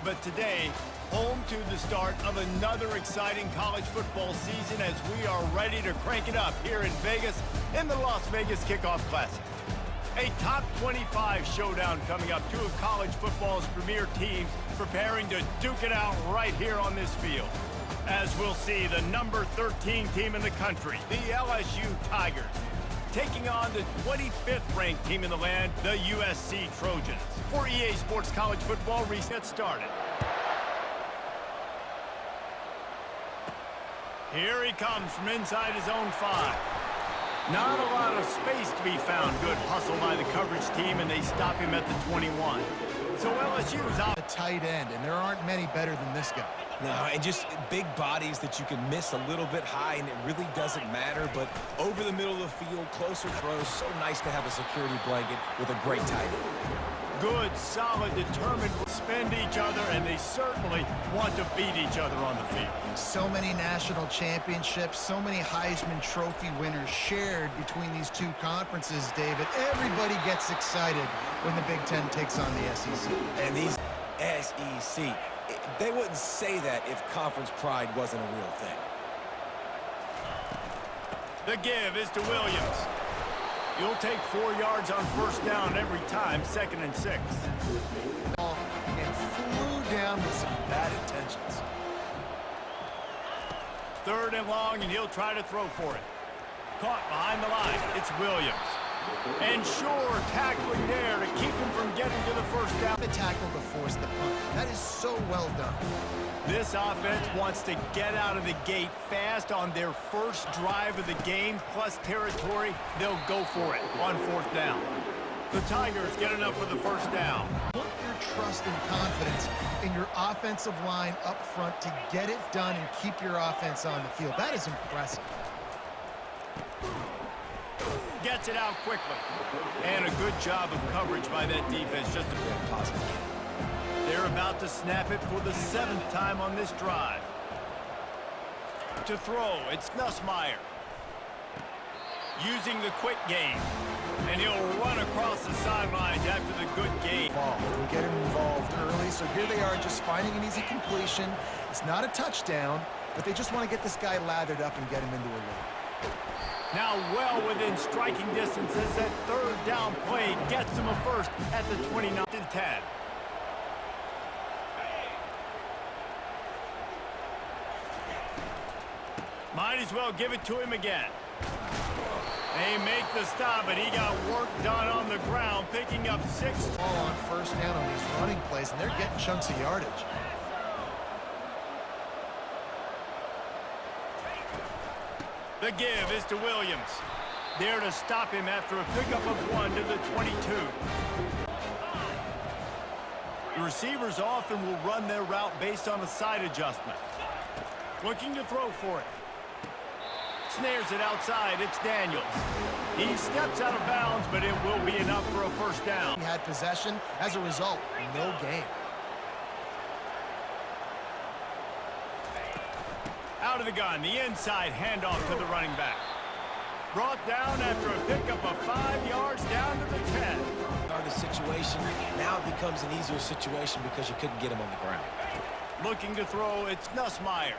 But today, home to the start of another exciting college football season as we are ready to crank it up here in Vegas in the Las Vegas Kickoff Classic. A top 25 showdown coming up. Two of college football's premier teams preparing to duke it out right here on this field. As we'll see, the number 13 team in the country, the LSU Tigers, taking on the 25th ranked team in the land, the USC Trojans. For EA Sports College Football, reset started. Here he comes from inside his own 5. Not a lot of space to be found. Good hustle by the coverage team, and they stop him at the 21. So LSU's out. A tight end, and there aren't many better than this guy. No, and just big bodies that you can miss a little bit high, and it really doesn't matter. But over the middle of the field, closer throws, so nice to have a security blanket with a great tight end. Good, solid, determined, spend each other, and they certainly want to beat each other on the field. So many national championships, so many Heisman Trophy winners shared between these two conferences, David. Everybody gets excited when the Big Ten takes on the SEC. And these SEC, they wouldn't say that if conference pride wasn't a real thing. The give is to Williams. You'll take 4 yards on first down every time, 2nd and 6. And flew down with some bad intentions. 3rd and long, and he'll try to throw for it. Caught behind the line. It's Williams. And sure, tackling there to keep him from getting to the first down. The tackle to force the punt. That is so well done. This offense wants to get out of the gate fast on their first drive of the game, plus territory. They'll go for it on 4th down. The Tigers get enough for the first down. Put your trust and confidence in your offensive line up front to get it done and keep your offense on the field. That is impressive. Gets it out quickly. And a good job of coverage by that defense. Just a bit positive. They're about to snap it for the 7th time on this drive. To throw, it's Nussmeier. Using the quick game. And he'll run across the sidelines after the good game. We'll get him involved early, so here they are just finding an easy completion. It's not a touchdown, but they just want to get this guy lathered up and get him into a lead. Now well within striking distance as that 3rd down play gets him a first at the 29th and 10. Might as well give it to him again. They make the stop, but he got work done on the ground, picking up 6. Ball on first down on these running plays, and they're getting chunks of yardage. The give is to Williams. There to stop him after a pickup of 1 to the 22. The receivers often will run their route based on a side adjustment. Looking to throw for it. Snares it outside. It's Daniels. He steps out of bounds, but it will be enough for a first down. He had possession. As a result, no gain. Out of the gun, the inside handoff to the running back. Brought down after a pickup of 5 yards down to the 10. The situation, now it becomes an easier situation because you couldn't get him on the ground. Looking to throw, it's Nussmeier.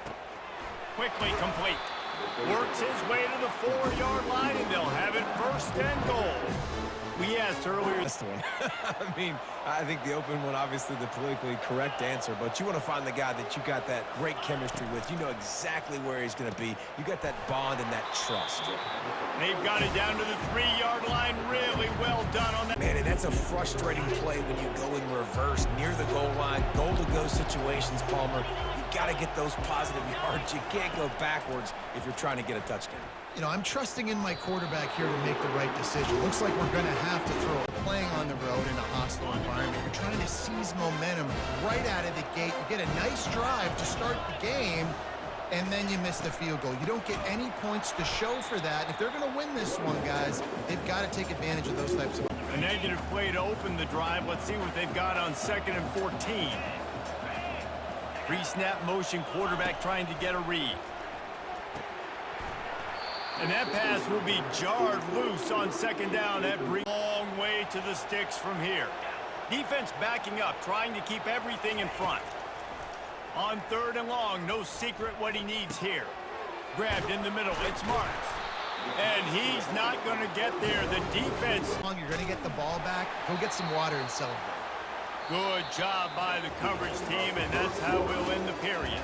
Quickly complete. Works his way to the 4-yard line, and they'll have it 1st and goal. We asked earlier. That's the one. I mean, I think the open one, obviously the politically correct answer, but you want to find the guy that you got that great chemistry with. You know exactly where he's going to be. You got that bond and that trust. They've got it down to the 3-yard line. Really well done on that. Man, and that's a frustrating play when you go in reverse near the goal line. Goal-to-go situations, Palmer. You got to get those positive yards. You can't go backwards if you're trying to get a touchdown. You know, I'm trusting in my quarterback here to make the right decision. Looks like we're going to have to throw. Playing on the road in a hostile environment, you're trying to seize momentum right out of the gate. You get a nice drive to start the game, and then you miss the field goal. You don't get any points to show for that. If they're going to win this one, guys, they've got to take advantage of those types of... A negative play to open the drive. Let's see what they've got on 2nd and 14. Pre-snap motion, quarterback trying to get a read. And that pass will be jarred loose on 2nd down. That brings a long way to the sticks from here. Defense backing up, trying to keep everything in front. On 3rd and long, no secret what he needs here. Grabbed in the middle, it's Marks. And he's not going to get there. The defense. You're going to get the ball back. Go get some water and celebrate. Good job by the coverage team, and that's how we'll end the period.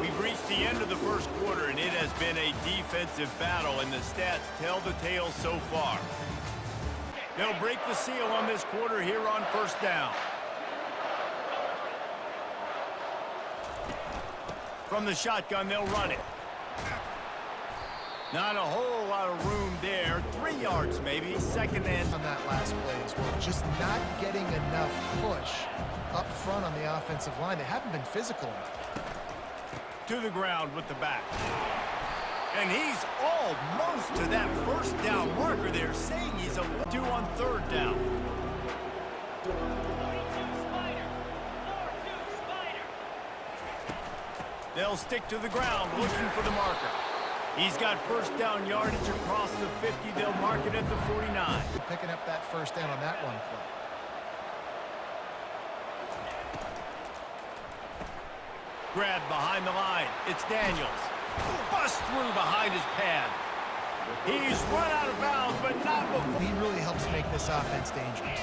We've reached the end of the first quarter, and it has been a defensive battle, and the stats tell the tale so far. They'll break the seal on this quarter here on 1st down. From the shotgun, they'll run it. Not a whole lot of room there. 3 yards maybe. 2nd and on that last play as well. Just not getting enough push up front on the offensive line. They haven't been physical enough. To the ground with the back. And he's almost to that 1st down marker there, saying he's a 2 on 3rd down. They'll stick to the ground looking for the marker. He's got 1st down yardage across the 50. They'll mark it at the 49. Picking up that 1st down on that one play. Grab behind the line. It's Daniels. Bust through behind his pad. He's run out of bounds, but not before. He really helps make this offense dangerous.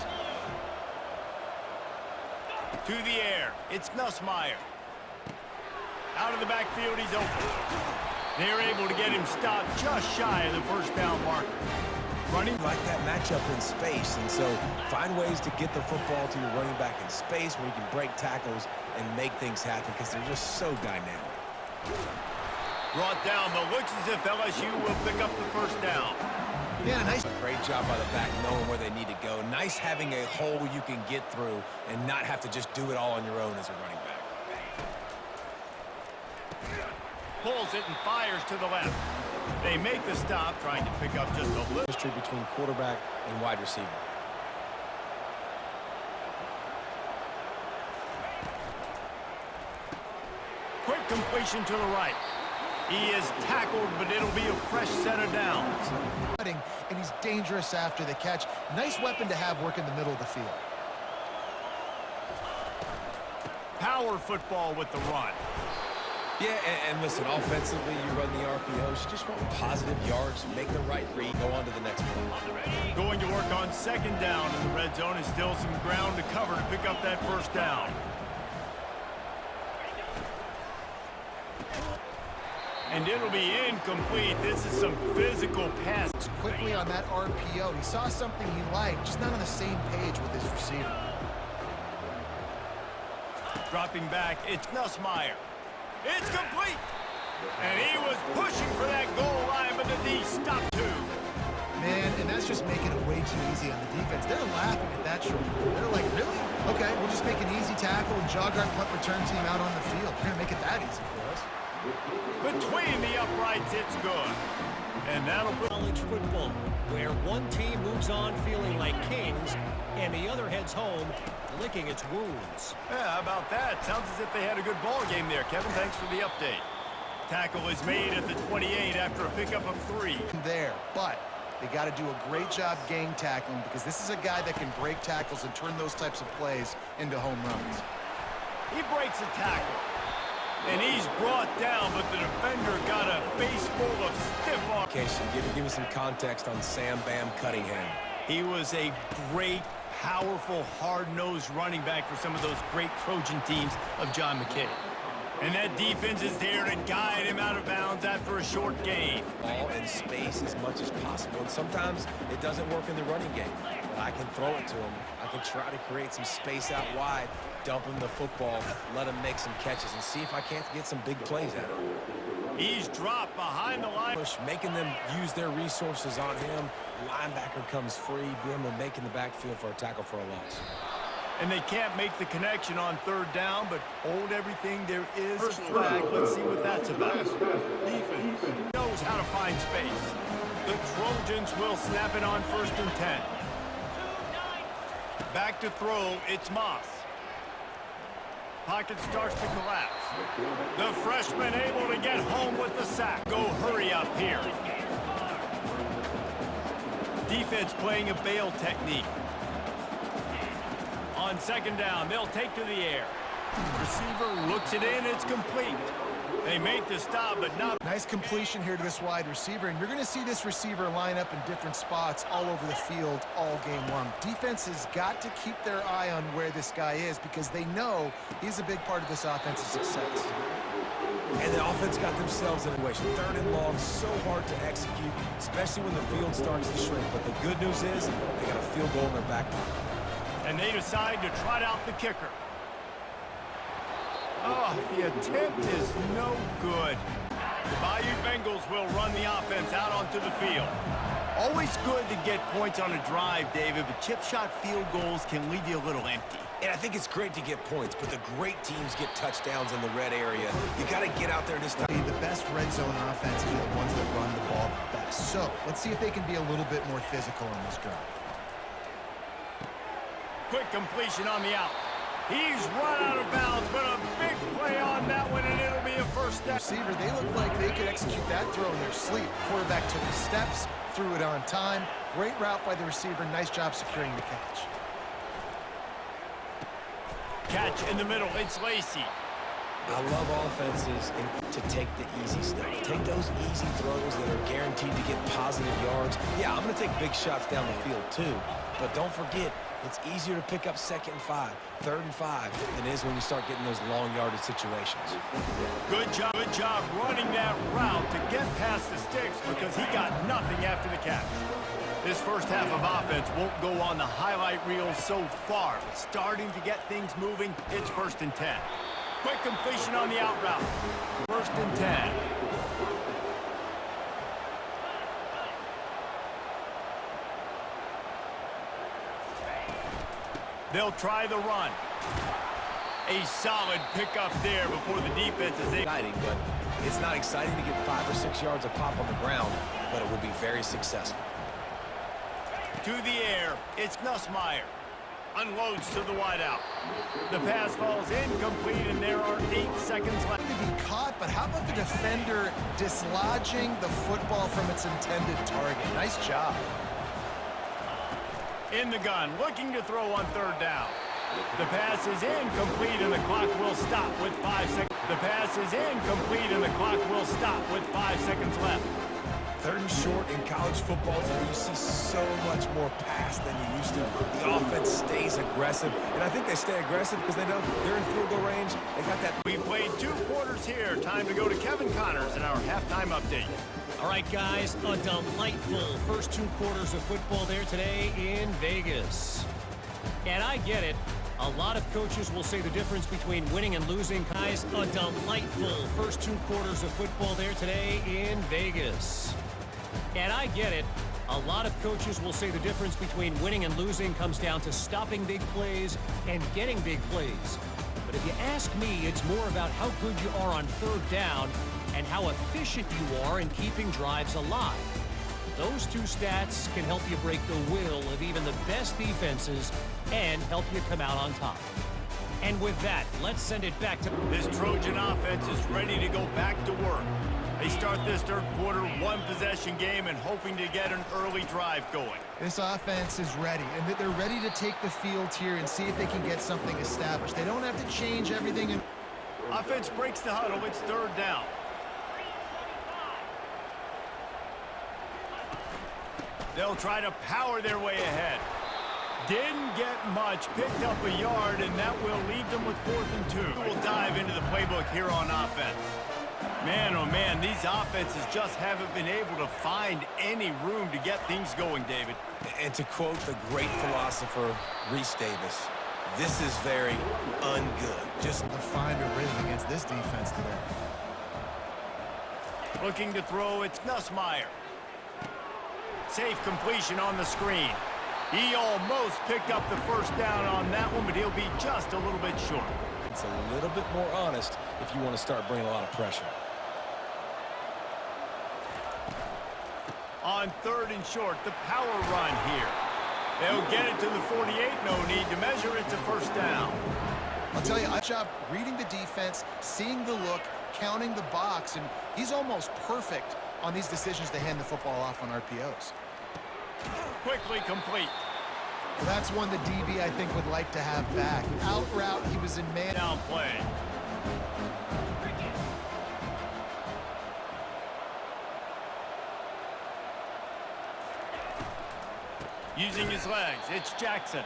To the air. It's Nussmeier. Out of the backfield, he's open. They're able to get him stopped just shy of the 1st down marker. Running like that matchup in space, and so find ways to get the football to your running back in space where you can break tackles and make things happen because they're just so dynamic. Brought down, but looks as if LSU will pick up the 1st down. Yeah, nice. Great job by the back knowing where they need to go. Nice having a hole you can get through and not have to just do it all on your own as a running back. Pulls it and fires to the left. They make the stop, trying to pick up just a little. History between quarterback and wide receiver. Quick completion to the right. He is tackled, but it'll be a fresh set of downs. And he's dangerous after the catch. Nice weapon to have work in the middle of the field. Power football with the run. Yeah, and listen, offensively, you run the RPOs. You just want positive yards, make the right read, go on to the next play. Going to work on 2nd down, and the red zone is still some ground to cover to pick up that 1st down. And it'll be incomplete. This is some physical pass. Quickly on that RPO. He saw something he liked, just not on the same page with his receiver. Dropping back, it's Nussmeier. It's complete. And he was pushing for that goal line, but the D stopped too. Man, and that's just making it way too easy on the defense. They're laughing at that short. They're like, really? Okay, we'll just make an easy tackle and jog our punt return team out on the field. We're going to make it that easy for us. Between the uprights, it's good. And that'll put college football, where one team moves on feeling like kings, and the other heads home licking its wounds. Yeah, how about that? Sounds as if they had a good ball game there, Kevin. Thanks for the update. Tackle is made at the 28 after a pickup of 3. There, but they got to do a great job gang tackling because this is a guy that can break tackles and turn those types of plays into home runs. He breaks a tackle, and he's brought down, but the defender got a face full of stiff arm. Give me some context on Sam Bam Cunningham. He was a great, powerful, hard-nosed running back for some of those great Trojan teams of John McKay. And that defense is there to guide him out of bounds after a short gain. Ball in space as much as possible, and sometimes it doesn't work in the running game. But I can throw it to him. I can try to create some space out wide, dump him the football, let him make some catches, and see if I can't get some big plays out of him. He's dropped behind the line. Making them use their resources on him. Linebacker comes free, boom, and making the backfield for a tackle for a loss. And they can't make the connection on 3rd down, but hold everything. There is a flag. Let's see what that's about. Defense knows how to find space. The Trojans will snap it on 1st and 10. Back to throw, it's Moss. Pocket starts to collapse. The freshman able to get home with the sack. Go hurry up here. Defense playing a bail technique. On On second down, they'll take to the air. Receiver looks it in. It's complete. They make the stop, but not. Nice completion here to this wide receiver, and you're going to see this receiver line up in different spots all over the field all game long. Defense has got to keep their eye on where this guy is because they know he's a big part of this offense's success. And the offense got themselves in a situation. Third and long, so hard to execute, especially when the field starts to shrink. But the good news is they got a field goal in their back pocket. And they decide to trot out the kicker. Oh, the attempt is no good. The Bayou Bengals will run the offense out onto the field. Always good to get points on a drive, David, but chip shot field goals can leave you a little empty. And I think it's great to get points, but the great teams get touchdowns in the red area. You got to get out there this time. The best red zone offenses are the ones that run the ball the best. So let's see if they can be a little bit more physical in this drive. Quick completion on the out. He's run out of bounds, but a big play on that one, and it'll be a first down. Receiver, they look like they could execute that throw in their sleep. Quarterback took the steps, threw it on time. Great route by the receiver. Nice job securing the catch. Catch in the middle. It's Lacy. I love offenses to take the easy stuff. Take those easy throws that are guaranteed to get positive yards. Yeah, I'm going to take big shots down the field too. But don't forget, it's easier to pick up 2nd and 5, 3rd and 5 than it is when you start getting those long yardage situations. Good job running that route to get past the sticks because he got nothing after the catch. This first half of offense won't go on the highlight reel so far, but starting to get things moving, it's 1st and 10. Quick completion on the out route. 1st and 10. They'll try the run. A solid pickup there before the defense is Exciting, but it's not exciting to get 5 or 6 yards of pop on the ground, but it will be very successful. To the air, it's Nussmeier. Unloads to the wideout. The pass falls incomplete, and there are 8 seconds left. To be caught, but how about the defender dislodging the football from its intended target? Nice job. In the gun, looking to throw on 3rd down. The pass is incomplete, and the clock will stop with 5 seconds. The pass is incomplete, and the clock will stop with 5 seconds left. 3rd and short in college football today, you see so much more pass than you used to. The offense stays aggressive, and I think they stay aggressive because they know they're in field goal range. They got that. We've played 2 quarters here. Time to go to Kevin Connors in our halftime update. All right, guys, a delightful first 2 quarters of football there today in Vegas. And I get it. A lot of coaches will say the difference between winning and losing. Guys, a delightful first 2 quarters of football there today in Vegas. And I get it. A lot of coaches will say the difference between winning and losing comes down to stopping big plays and getting big plays. But if you ask me, it's more about how good you are on 3rd down and how efficient you are in keeping drives alive. Those 2 stats can help you break the will of even the best defenses and help you come out on top. And with that, let's send it back to... This Trojan offense is ready to go back to work. They start this 3rd quarter 1-possession game and hoping to get an early drive going. This offense is ready, and they're ready to take the field here and see if they can get something established. They don't have to change everything. Offense breaks the huddle. It's 3rd down. They'll try to power their way ahead. Didn't get much, picked up a yard, and that will leave them with 4th and 2. We'll dive into the playbook here on offense. Man, oh man, these offenses just haven't been able to find any room to get things going, David. And to quote the great philosopher, Reese Davis, this is very ungood. Just to find a rhythm against this defense today. Looking to throw, it's Nussmeier. Safe completion on the screen. He almost picked up the 1st down on that one, but he'll be just a little bit short. It's a little bit more honest if you want to start bringing a lot of pressure. On 3rd and short, the power run here. They'll get it to the 48. No need to measure. It's a 1st down. I'll tell you, I've job reading the defense, seeing the look, counting the box, and he's almost perfect on these decisions to hand the football off on RPOs. Quickly complete. Well, that's one the DB, I think, would like to have back. Out route, he was in man. Down play. Using his legs, it's Jackson.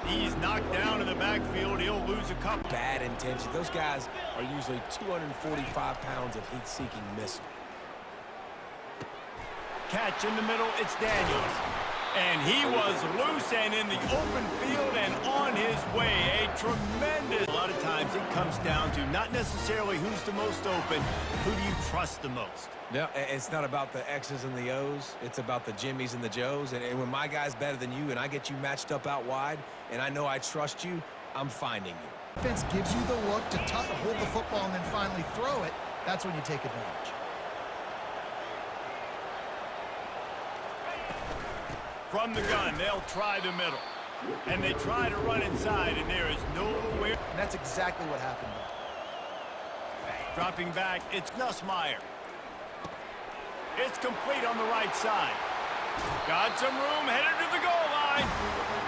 He's knocked down in the backfield. He'll lose a couple. Bad intention. Those guys are usually 245 pounds of heat-seeking missile. Catch in the middle, it's Daniels. And he was loose and in the open field and on his way. A tremendous... A lot of times it comes down to not necessarily who's the most open, who do you trust the most? No, it's not about the X's and the O's. It's about the Jimmys and the Joes. And when my guy's better than you and I get you matched up out wide and I know I trust you, I'm finding you. Defense gives you the look to hold the football and then finally throw it. That's when you take advantage. From the gun, they'll try the middle. And they try to run inside, and there is nowhere. And that's exactly what happened there. Dropping back, it's Nussmeier. It's complete on the right side. Got some room, headed to the goal line.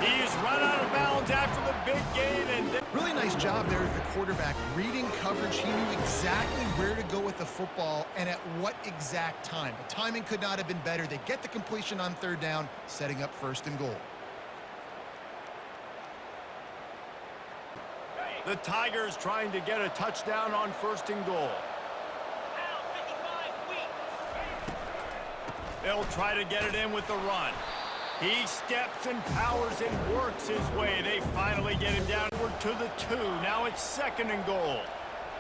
He's run out of bounds after the big gain. And really nice job there as the quarterback. Reading coverage, he knew exactly where to go with the football and at what exact time. The timing could not have been better. They get the completion on third down, setting up first and goal. the Tigers trying to get a touchdown on first and goal. They'll try to get it in with the run. He steps and powers and works his way. They finally get him downward to the 2. Now it's second and goal.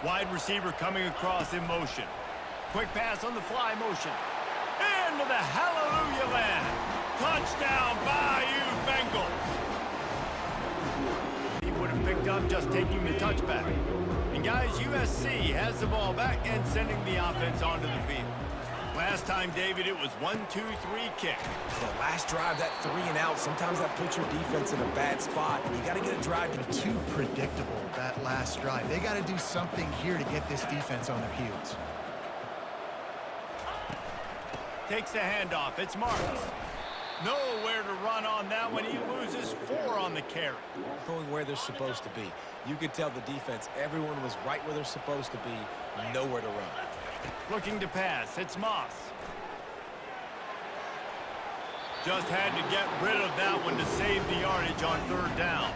Wide receiver coming across in motion. Quick pass on the fly motion. Into the hallelujah land. Touchdown, Bayou Bengals. He would have picked up just taking the touchback. And guys, USC has the ball back and sending the offense onto the field. Last time, David, it was 1-2-3 kick. The last drive, that 3 and out, sometimes that puts your defense in a bad spot, and you got to get a drive. Too predictable, that last drive. They got to do something here to get this defense on their heels. Takes the handoff. It's Marks. Nowhere to run on that one. He loses 4 on the carry. Going where they're supposed to be. You could tell the defense, everyone was right where they're supposed to be, nowhere to run. Looking to pass. It's Moss. Just had to get rid of that one to save the yardage on third down.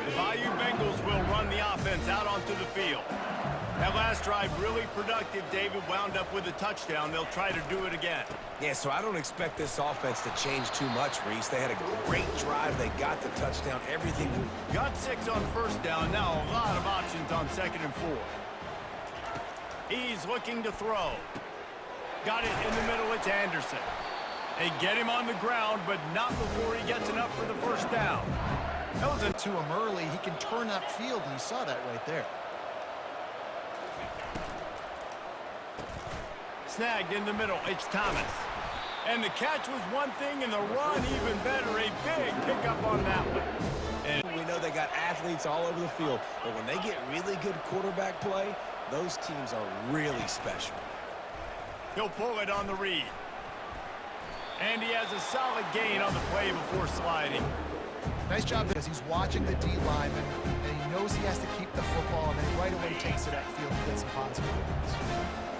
The Bayou Bengals will run the offense out onto the field. That last drive really productive. David wound up with a touchdown. They'll try to do it again. Yeah, so I don't expect this offense to change too much, Reese. They had a great drive. They got the touchdown. Everything. Got 6 on first down. Now a lot of options on second and 4. He's looking to throw. Got it in the middle. It's Anderson. They get him on the ground, but not before he gets enough for the first down. That was to him early. He can turn upfield, and you saw that right there. Snagged in the middle. It's Thomas. And the catch was one thing, and the run even better. A big pickup on that one. And we know they got athletes all over the field, but when they get really good quarterback play, those teams are really special. He'll pull it on the read. And he has a solid gain on the play before sliding. Nice job because he's watching the D lineman, and he knows he has to keep the football, and then he right away takes it upfield and gets some positive points.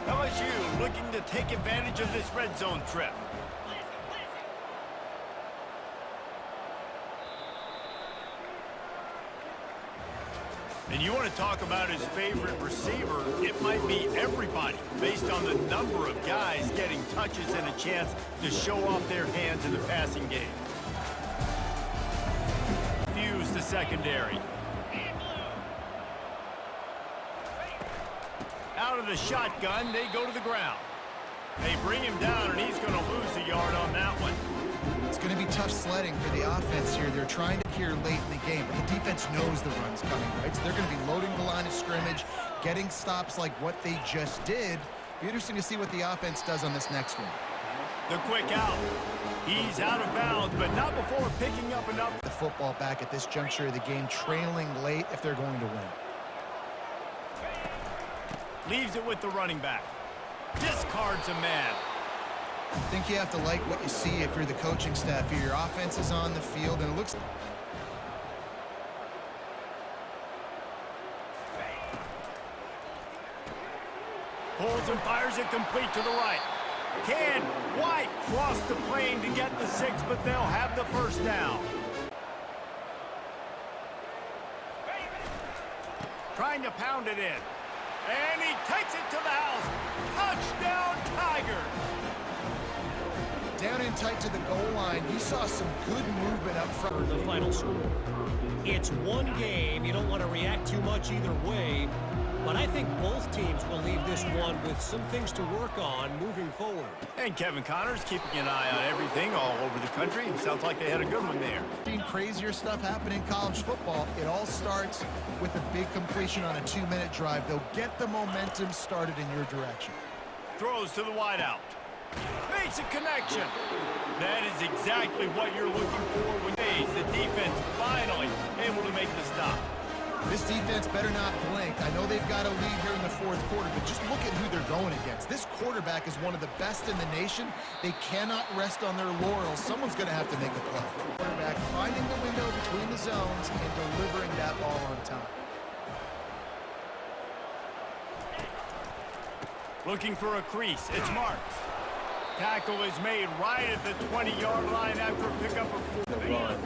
LSU looking to take advantage of this red zone trip. And you want to talk about his favorite receiver, it might be everybody, based on the number of guys getting touches and a chance to show off their hands in the passing game. Fuse the secondary. Out of the shotgun, they go to the ground. They bring him down, and he's going to lose a yard on that one. It's going to be tough sledding for the offense here. They're trying to here late in the game, but the defense knows the run's coming, right? So they're going to be loading the line of scrimmage, getting stops like what they just did. Be interesting to see what the offense does on this next one. The quick out. He's out of bounds, but not before picking up enough. The football back at this juncture of the game, trailing late if they're going to win. Leaves it with the running back. Discards a man. I think you have to like what you see if you're the coaching staff here. Your offense is on the field, and it looks... Pulls and fires it complete to the right. Can White cross the plane to get the 6, but they'll have the first down. Trying to pound it in. And he takes it to the house. Touchdown, Tigers. Down in tight to the goal line, you saw some good movement up front. The final score. It's one game. You don't want to react too much either way. But I think both teams will leave this one with some things to work on moving forward. And Kevin Connors keeping an eye on everything all over the country. Sounds like they had a good one there. Seen crazier stuff happen in college football. It all starts with a big completion on a 2-minute drive. They'll get the momentum started in your direction. Throws to the wideout. Makes a connection. That is exactly what you're looking for when the defense finally able to make the stop. This defense better not blink. I know they've got a lead here in the fourth quarter, but just look at who they're going against. This quarterback is one of the best in the nation. They cannot rest on their laurels. Someone's going to have to make a play. Quarterback finding the window between the zones and delivering that ball on time. Looking for a crease. It's Marks. Tackle is made right at the 20-yard line after a pickup of 4. The run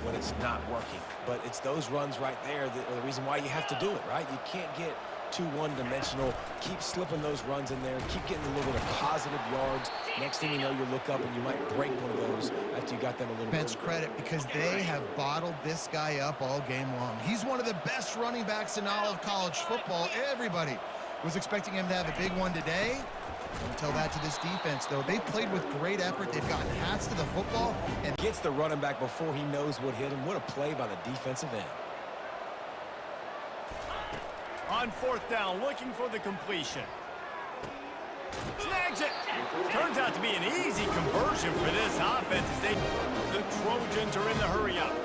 when it's not working. But it's those runs right there that are the reason why you have to do it, right? You can't get too one-dimensional. Keep slipping those runs in there. Keep getting a little bit of positive yards. Next thing you know, you look up and you might break one of those after you got them a little bit. Bench credit because they have bottled this guy up all game long. He's one of the best running backs in all of college football. Everybody was expecting him to have a big one today. Don't tell that to this defense, though. They played with great effort. They've gotten hats to the football. And gets the running back before he knows what hit him. What a play by the defensive end. On 4th down, looking for the completion. Snags it. Turns out to be an easy conversion for this offense as the Trojans are in the hurry-up.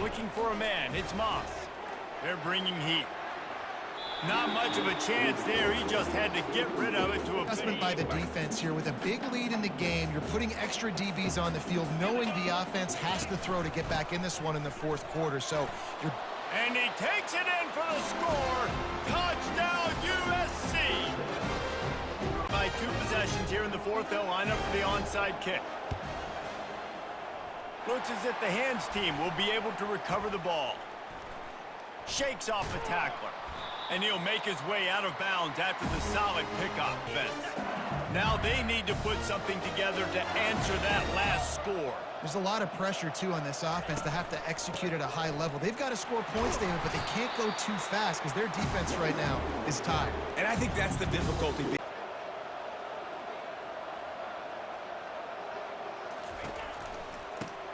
Looking for a man. It's Moss. They're bringing heat. Not much of a chance there. He just had to get rid of it to a adjustment by the defense here. With a big lead in the game, you're putting extra DBs on the field, knowing the offense has to throw to get back in this one in the fourth quarter. So you're... And he takes it in for the score. Touchdown, USC. By 2 possessions here in the fourth, they'll line up for the onside kick. Looks as if the hands team will be able to recover the ball. Shakes off the tackler. And he'll make his way out of bounds after the solid pickup fence. Now they need to put something together to answer that last score. There's a lot of pressure, too, on this offense to have to execute at a high level. They've got to score points, David, but they can't go too fast because their defense right now is tired. And I think that's the difficulty.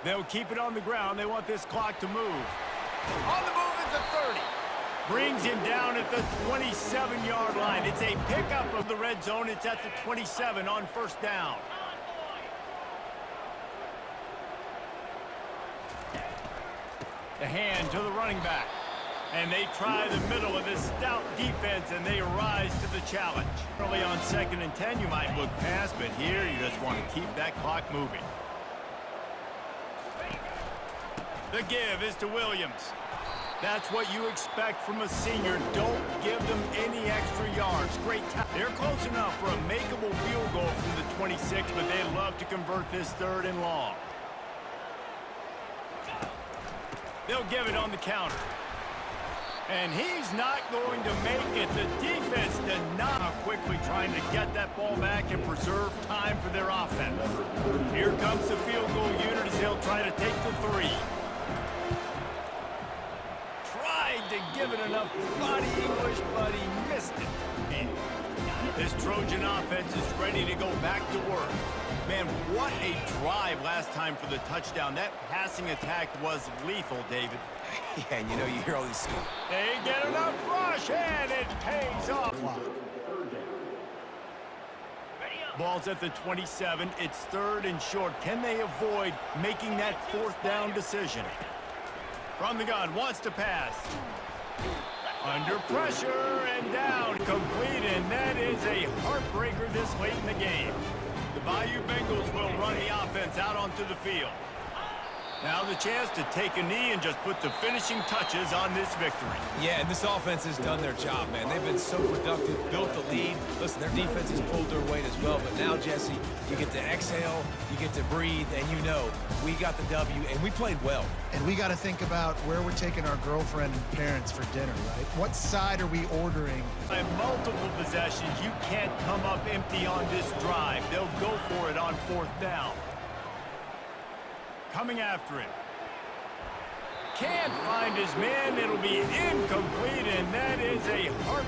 They'll keep it on the ground. They want this clock to move. On the move is the 30. Brings him down at the 27-yard line. It's a pickup of the red zone. It's at the 27 on 1st down. The hand to the running back. And they try the middle of this stout defense, and they rise to the challenge. Early on 2nd and 10, you might look past, but here you just want to keep that clock moving. The give is to Williams. That's what you expect from a senior. Don't give them any extra yards. Great time. They're close enough for a makeable field goal from the 26, but they love to convert this 3rd and long. They'll give it on the counter. And he's not going to make it. The defense did not quickly trying to get that ball back and preserve time for their offense. Here comes the field goal unit as they'll try to take the 3. To give it enough body English, but he missed it. And this Trojan offense is ready to go back to work. Man, what a drive last time for the touchdown. That passing attack was lethal, David. Yeah, and you know, you hear all these... They get enough rush, and it pays off. Ball's at the 27. It's 3rd and short. Can they avoid making that 4th down decision? From the gun, wants to pass. Under pressure and down. Complete, and that is a heartbreaker this late in the game. The Bayou Bengals will run the offense out onto the field. Now the chance to take a knee and just put the finishing touches on this victory. Yeah, and this offense has done their job, man. They've been so productive, built the lead. Listen, their defense has pulled their weight as well. But now, Jesse, you get to exhale, you get to breathe, and you know we got the W, and we played well. And we got to think about where we're taking our girlfriend and parents for dinner, right? What side are we ordering? By multiple possessions, you can't come up empty on this drive. They'll go for it on 4th down. Coming after him. Can't find his man. It'll be incomplete, and that is a heart.